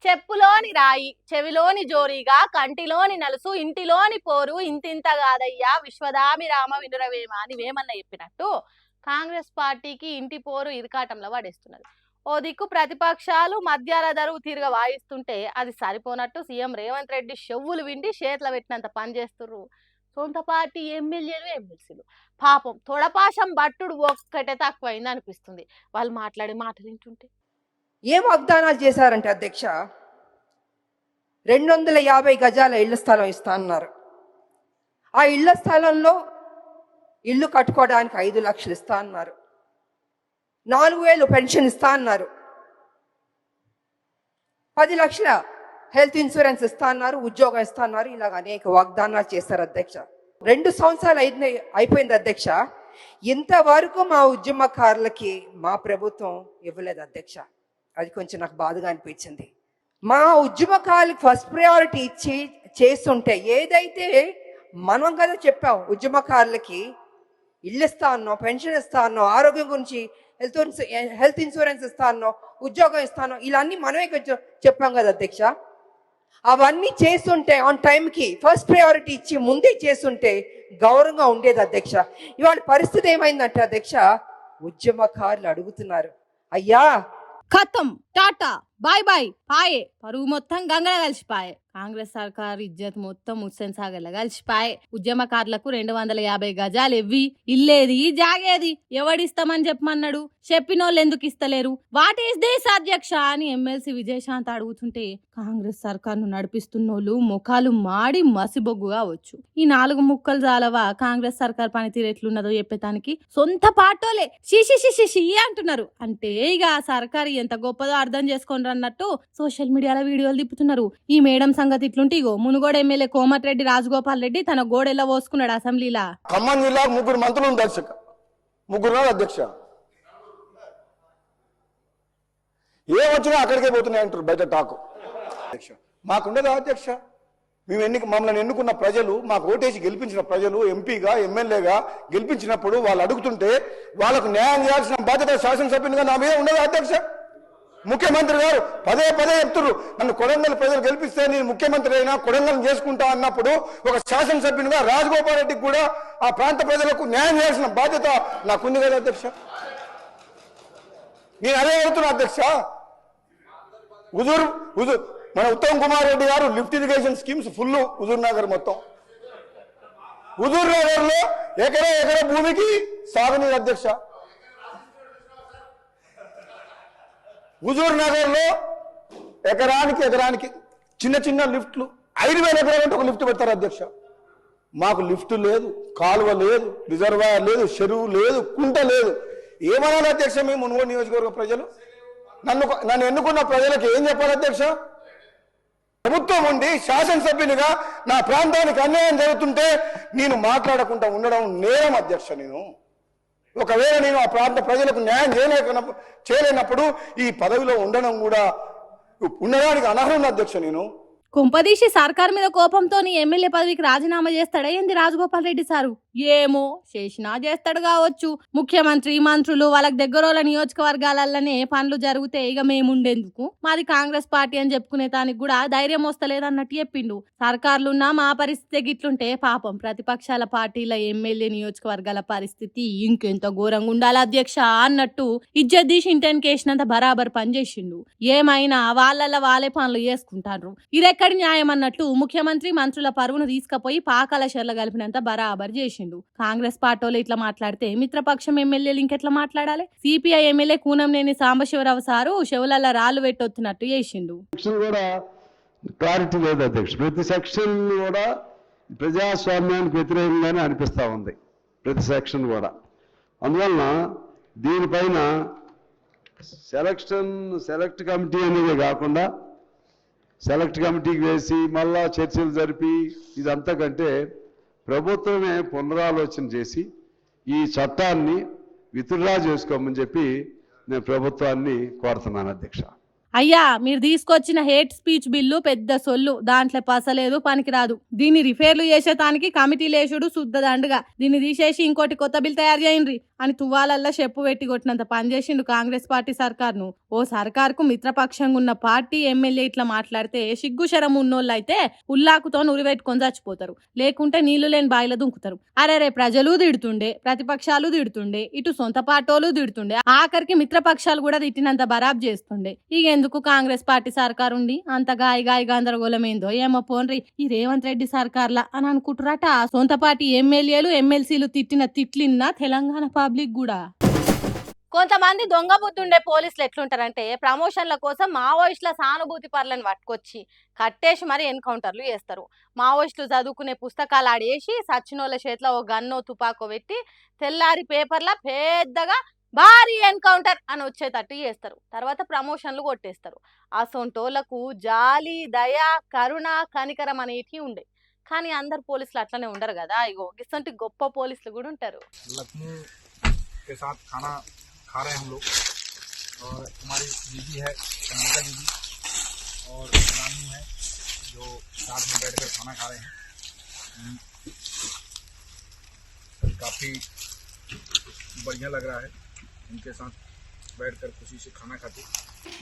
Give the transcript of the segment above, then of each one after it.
చెప్పులోని రాయి చెవిలోని జోరీగా కంటిలోని నలుసు ఇంటిలోని పోరు ఇంతింత కాదయ్యా విశ్వదాభిరామ వినురవేమ అని వేమన్న చెప్పినట్టు కాంగ్రెస్ పార్టీకి ఇంటి పోరు ఇరకాటంలో పడేస్తున్నది. ఓ దిక్కు ప్రతిపక్షాలు మధ్యాల ధరువు తీరుగా వాయిస్తుంటే అది సరిపోనట్టు సీఎం రేవంత్ రెడ్డి చెవులు విండి చేతులు పెట్టినంత పని చేస్తుర్రు సొంత పార్టీ ఎమ్మెల్యేలు ఎమ్మెల్సీలు. పాపం తొడపాశం బట్టుడు ఒక్కటే తక్కువైంది అనిపిస్తుంది వాళ్ళు మాట్లాడే మాటలు వింటుంటే. ఏం వాగ్దానాలు చేశారంటే అధ్యక్ష, 250 గజాల ఇళ్ల స్థలం ఇస్తా అన్నారు. ఆ ఇళ్ల స్థలంలో ఇల్లు కట్టుకోవడానికి 5 లక్షలు ఇస్తా అన్నారు. 4,000 పెన్షన్ ఇస్తా అన్నారు. 10 లక్షల హెల్త్ ఇన్సూరెన్స్ ఇస్తా అన్నారు. ఉద్యోగం ఇస్తా అన్నారు. ఇలాగ అనేక వాగ్దానాలు చేశారు అధ్యక్ష. 2 సంవత్సరాలు అయిపోయింది అధ్యక్ష. ఇంతవరకు మా ఉద్యమకారులకి మా ప్రభుత్వం ఇవ్వలేదు అధ్యక్ష. అది కొంచెం నాకు బాధగా అనిపించింది. మా ఉద్యమకారులకు ఫస్ట్ ప్రయారిటీ ఇచ్చి చేస్తుంటే, ఏదైతే మనం కదా చెప్పాం ఉద్యమకారులకి ఇల్లు ఇస్తా అన్నాం, పెన్షన్ ఇస్తా అన్నాం, ఆరోగ్యం గురించి హెల్త్ ఇన్సూరెన్స్ ఇస్తా అన్నాం, ఉద్యోగం ఇస్తాను, ఇలా అన్నీ మనమే కొంచెం చెప్పాం కదా అధ్యక్ష. అవన్నీ చేస్తుంటే ఆన్ టైంకి ఫస్ట్ ప్రయారిటీ ఇచ్చి ముందే చేస్తుంటే గౌరవంగా ఉండేది అధ్యక్ష. ఇవాళ పరిస్థితి ఏమైందంటే అధ్యక్ష, ఉద్యమకారులు అడుగుతున్నారు, అయ్యా ఖతం టాటా బాయ్ బాయ్ పాయే పరువు మొత్తం గంగల కలిసిపాయే. కాంగ్రెస్ సర్కార్ ఇజ్జత్ మొత్తం హుస్సేన్ సాగర్లో కలిసిపాయే. ఉద్యమకారులకు 250 గజాలు ఇవ్వి ఇల్లేది జాగేది ఎవడిస్తామని చెప్పమన్నాడు, చెప్పినోళ్ళు ఎందుకు ఇస్తలేరు, వాట్ ఈస్ దిస్ అధ్యక్ష అని ఎమ్మెల్సీ విజయశాంత్ అడుగుతుంటే కాంగ్రెస్ సర్కార్ను నడిపిస్తున్నోళ్ళు ముఖాలు మాడి మసిబొగ్గుగా వచ్చు. ఈ 4 ముక్కలు జాలవా కాంగ్రెస్ సర్కార్ పనితీరు ఎట్లున్నదో చెప్పేటానికి సొంత పాటోలే షిషి అంటున్నారు. అంటే ఇక ఆ సర్కారు ఎంత గొప్పదో అర్థం చేసుకోండి అన్నట్టు సోషల్ మీడియాలో వీడియోలు తిప్పుతున్నారు. ఈ మేడం సంగతి ఇట్లుంటే ఇగో మునుగోడు ఎమ్మెల్యే కోమటిరెడ్డి రాజగోపాల్ రెడ్డి తన గోడెల్లో పోసుకున్నాడు అసెంబ్లీలా. ఖమ్మం జిల్లా 3 మంత్రులు దర్శక 3 అధ్యక్ష, ఏ వచ్చినా అక్కడికే పోతున్నాయి అంటారు బయట టాకు. అధ్యక్ష మాకుండదా అధ్యక్ష, మమ్మల్ని ఎన్నుకున్న ప్రజలు, మాకు ఓటేసి గెలిపించిన ప్రజలు ఎంపీగా ఎమ్మెల్యేగా గెలిపించినప్పుడు వాళ్ళు అడుగుతుంటే వాళ్ళకు న్యాయం చేయాల్సిన బాధ్యత శాసనసభ్యునిగా నా మీద ఉండదా అధ్యక్ష? ముఖ్యమంత్రి గారు పదే చెప్తున్నారు, నన్ను కొడంగల్ ప్రజలు గెలిపిస్తే నేను ముఖ్యమంత్రి అయినా కొడంగల్ చేసుకుంటా అన్నప్పుడు ఒక శాసనసభ్యునిగా రాజగోపాల్ రెడ్డికి కూడా ఆ ప్రాంత ప్రజలకు న్యాయం చేయాల్సిన బాధ్యత నాకుంది కదా అధ్యక్ష. నేను అదే అడుగుతున్నా అధ్యక్ష. హుజూర్ మన ఉత్తమ్ కుమార్ రెడ్డి గారు lift irrigation schemes full Huzur Nagar మొత్తం. హుజూర్ నగర్ లో ఎకరా భూమికి సాగునీరు అధ్యక్ష. హుజూర్ నగర్ లో ఎకరానికి చిన్న లిఫ్ట్లు 5,000 ఎకరాలంటే ఒక లిఫ్ట్ పెడతారు అధ్యక్ష. మాకు లిఫ్ట్ లేదు, కాలువ లేదు, రిజర్వాయర్ లేదు, చెరువు లేదు, కుంట లేదు. ఏమనాలి అధ్యక్ష మేము మునుగోడు నియోజకవర్గ ప్రజలు? నన్ను ఎన్నుకున్న ప్రజలకు ఏం చెప్పాలి అధ్యక్ష? ప్రభుత్వం ఉండి శాసనసభ్యునిగా నా ప్రాంతానికి అన్యాయం జరుగుతుంటే నేను మాట్లాడకుండా ఉండడం నేరం అధ్యక్ష. ఒకవేళ నేను ఆ ప్రాంత ప్రజలకు న్యాయం చేయలేనప్పుడు ఈ పదవిలో ఉండడానికి అనర్హుడు అధ్యక్ష. కుంపదీసి సర్కార్ మీద కోపంతో ఎమ్మెల్యే పదవికి రాజీనామా చేస్తాడా ఏంది రాజగోపాల్ రెడ్డి సారు? ఏమో చేసినా చేస్తాడు కావచ్చు. ముఖ్యమంత్రి మంత్రులు వాళ్ళకి దగ్గరోళ్ళ నియోజకవర్గాలలోనే పనులు జరిగితే ఇక మేముండేందుకు, మాది కాంగ్రెస్ పార్టీ అని చెప్పుకునే దానికి కూడా ధైర్యం వస్తలేదన్నట్టు చెప్పిండు. సర్కార్లున్నా మా పరిస్థితి గిట్లుంటే పాపం ప్రతిపక్షాల పార్టీల ఎమ్మెల్యే నియోజకవర్గాల పరిస్థితి ఇంకెంత ఘోరంగా ఉండాలి అధ్యక్ష అన్నట్టు ఇజ్జత్ తీసి ఇంటెన్ కేసినంత బరాబర్ పనిచేసిండు. ఏమైనా వాళ్ళే పనులు చేసుకుంటారు. ఇదెక్కడి న్యాయం అన్నట్టు ముఖ్యమంత్రి మంత్రుల పరువును తీసుకుపోయి పాకాల షెర్ల కలిపినంత బరాబర్ చేసిండు. కాంగ్రెస్ పార్టీలో ఇట్లా మాట్లాడితే మిత్రపక్షం ఎమ్మెల్యేలు ఇంకెట్లా మాట్లాడాలి? CPI MLA Koonamneni Sambasiva Rao sir చెవులలో రాళ్లు పెట్టొచ్చినట్టు చేసిండు. క్లారిటీ లేదు అధ్యక్ష. ప్రతి సెక్షన్ కూడా ప్రజాస్వామ్యానికి వ్యతిరేకంగానే అనిపిస్తా ఉంది ప్రతి సెక్షన్ కూడా. అందువలన దీనిపైన సెలెక్ట్ కమిటీ అనేది కాకుండా సెలెక్ట్ కమిటీకి వేసి మళ్ళా చర్చలు జరిపి ఇదంతా కంటే ప్రభుత్వమే పునరాలోచన చేసి ఈ చట్టాన్ని విత్డ్రా చేసుకోమని చెప్పి నేను ప్రభుత్వాన్ని కోరుతున్నాను అధ్యక్ష. అయ్యా మీరు తీసుకొచ్చిన హేట్ స్పీచ్ బిల్లు పెద్ద సొల్లు, దాంట్లో పసలేదు పనికిరాదు. దీన్ని రిఫేర్లు చేసేటానికి కమిటీ లేచుడు శుద్ధదండుగా. దీన్ని తీసేసి ఇంకోటి కొత్త బిల్ తయారు చేయండి అని తువ్వాలల్లా చెప్పు పెట్టి కొట్టినంత పనిచేసిండు కాంగ్రెస్ పార్టీ సర్కార్ను. ఓ సర్కార్కు మిత్రపక్షంగా ఉన్న పార్టీ ఎమ్మెల్యే ఇట్లా మాట్లాడితే సిగ్గుశరం ఉన్నోళ్ళు అయితే ఉల్లాకుతో ఉరిపెట్టుకొని చచ్చిపోతారు, లేకుంటే నీళ్లు లేని బాయిలో దుంకుతారు. అరే ప్రజలు తిడుతుండే, ప్రతిపక్షాలు తిడుతుండే, ఇటు సొంత పార్టీలు తిడుతుండే, ఆఖరికి మిత్రపక్షాలు కూడా తిట్టినంత బరాబ్ చేస్తుండే. ఇక ఎందుకు కాంగ్రెస్ పార్టీ సర్కారు ఉండి అంత గాయ గందరగోళమైందో ఏమో పోన్రి ఈ రేవంత్ రెడ్డి సర్కార్లా అని అనుకుంటురట. సొంత పార్టీ ఎమ్మెల్యేలు ఎమ్మెల్సీలు తిట్టిన తిట్లిన్నా తెలంగాణ పబ్లిక్ కూడా. కొంతమంది దొంగ బుద్ధుండే పోలీసులు ఎట్లుంటారంటే ప్రమోషన్ల కోసం మావోయిస్టుల సానుభూతి పరులను పట్టుకొచ్చి కట్టేసి మరి ఎన్కౌంటర్లు చేస్తారు. మావోయిస్టులు చదువుకునే పుస్తకాలు ఆడేసి సచ్చినోళ్ళ చేతిలో ఓ గన్నో తుపాకో పెట్టి తెల్లారి పేపర్ల పెద్దగా భారీ ఎన్కౌంటర్ అని వచ్చేటట్టు చేస్తారు. తర్వాత ప్రమోషన్లు కొట్టేస్తారు. అసొంటోళ్లకు జాలి, దయ, కరుణ, కనికరం అనేటివి ఉండే. కానీ అందరు పోలీసులు అట్లనే ఉండరు కదా. ఇగో ఇసంటి గొప్ప పోలీసులు కూడా ఉంటారు. लखनऊ के साथ खाना खा रहे हैं हम लोग और हमारी दीदी है कनिका दीदी और रानू है जो साथ में बैठकर खाना खा रहे हैं। काफ़ी बढ़िया लग रहा है उनके साथ बैठकर खुशी से खाना खाते।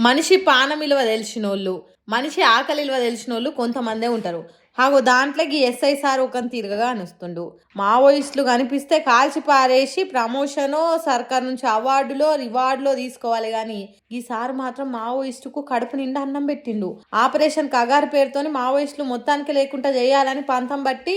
మనిషి పానం విలువ తెలిసినోళ్ళు, మనిషి ఆకలి విలువ తెలిసినోళ్ళు కొంతమందే ఉంటారు. హాగో దాంట్లోకి ఎస్ఐ సార్ ఒక తిరగగా అనిస్తుండు. మావోయిస్టులు కనిపిస్తే కాల్చి పారేసి ప్రమోషనో సర్కార్ నుంచి అవార్డులో రివార్డులో తీసుకోవాలి కానీ ఈ సార్ మాత్రం మావోయిస్టుకు కడుపు నిండా అన్నం పెట్టిండు. ఆపరేషన్ కగారు పేరుతోని మావోయిస్టులు మొత్తానికి లేకుండా చేయాలని పంతం బట్టి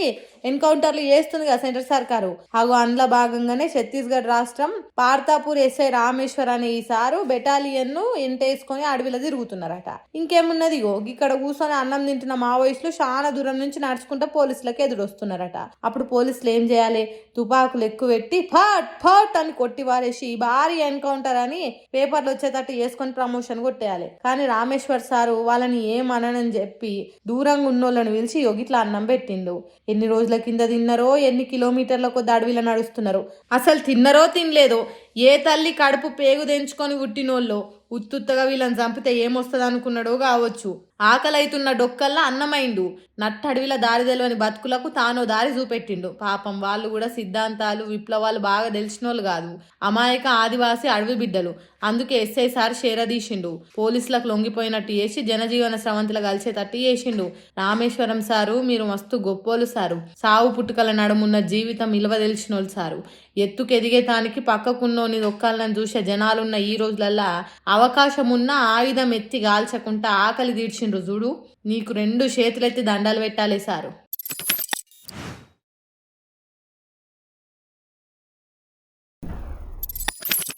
ఎన్కౌంటర్లు చేస్తుంది కదా సెంట్రల్ సర్కారు. హాగో అందులో భాగంగానే ఛత్తీస్గఢ్ రాష్ట్రం పార్తాపూర్ ఎస్ఐ రామేశ్వర్ అనే ఈ సారు బెటాలియన్ ను ఎంటేసుకొని అడవిలో తిరుగుతున్నారట. ఇంకేమున్నది ఇక్కడ కూర్చొని అన్నం తింటున్న మావోయిస్టులు చాలా దూరం నుంచి నడుచుకుంటూ పోలీసులకు ఎదురొస్తున్నారట. అప్పుడు పోలీసులు ఏం చేయాలి, తుపాకులు ఎక్కువ పెట్టి ఫట్ ఫట్ అని కొట్టి వారేసి భారీ ఎన్కౌంటర్ అని పేపర్లు వచ్చేటట్టు చేసుకొని ప్రమోషన్ కొట్టేయాలి. కానీ రామేశ్వర్ సారు వాళ్ళని ఏమనని చెప్పి దూరంగా ఉన్నోళ్ళని పిలిచి ఇట్లా అన్నం పెట్టిండు. ఎన్ని రోజుల కింద తిన్నారో, ఎన్ని కిలోమీటర్ల కొద్ది అడవిలో నడుస్తున్నారో, అసలు తిన్నరో తినలేదో, ఏ తల్లి కడుపు పేగు తెంచుకొని పుట్టినోళ్ళు ఉత్తుత్తగా వీళ్ళని చంపితే ఏమొస్తుంది అనుకున్నాడో కావచ్చు. ఆకలైతున్న డొక్కల్లా అన్నమైండు. నట్ట అడవిల దారి తెలియని బతుకులకు తానో దారి చూపెట్టిండు. పాపం వాళ్ళు కూడా సిద్ధాంతాలు విప్లవాలు బాగా తెలిసినోళ్ళు కాదు, అమాయక ఆదివాసి అడవి బిడ్డలు. అందుకే ఎస్ఐ సార్ షేరదీసిండు. పోలీసులకు లొంగిపోయినట్టు చేసి జనజీవన స్రవంతులు కలిసేటట్టు చేసిండు. రామేశ్వరం సారు మీరు మస్తు గొప్పోలు సారు, సావు పుట్టుకల నడుమున్న జీవితం విలువ తెలిసినోళ్ళు సారు. ఎత్తుకెదిగేతానికి పక్కకున్నోని దొక్కాలని చూసే జనాలున్న ఈ రోజులల్లా అవకాశం ఉన్న ఆయుధం ఎత్తి గాల్చకుండా ఆకలి తీర్చిండ్రు చూడు. నీకు 2 చేతులెత్తి దండాలు పెట్టాలి సారు.